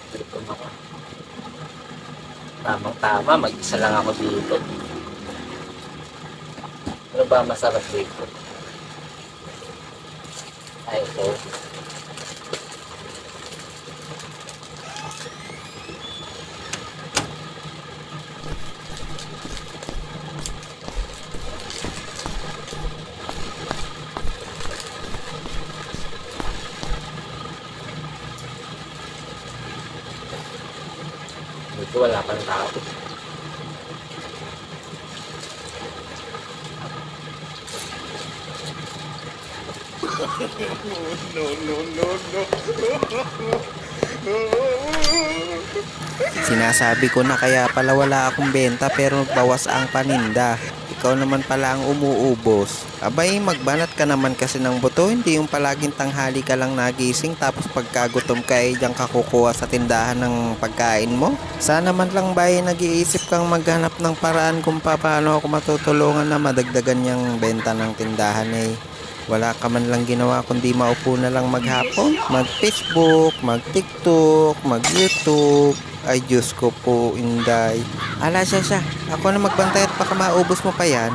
Gutom ako. Tamang-tama, mag-isa lang ako dito. Ano ba masarap dito? Ay, ito. Dito wala pang tao. No, no, no, no. Sinasabi ko na kaya pala wala akong benta pero bawas ang paninda. Ikaw naman pala ang umuubos. Abay, magbanat ka naman kasi ng buto, hindi yung palaging tanghali ka lang nagising tapos pagkagutom ka ay diyan ka kukuha sa tindahan ng pagkain mo. Sana man lang ba ay nag-iisip kang maghanap ng paraan kung paano ako matutulungan na madagdagan yung benta ng tindahan eh. Wala ka man lang ginawa kundi maupo na lang maghapon, mag-Facebook, mag-TikTok, mag-YouTube. Ay Diyos ko po, Inday. Ala siya, ako na magbantay at baka maubos mo pa yan.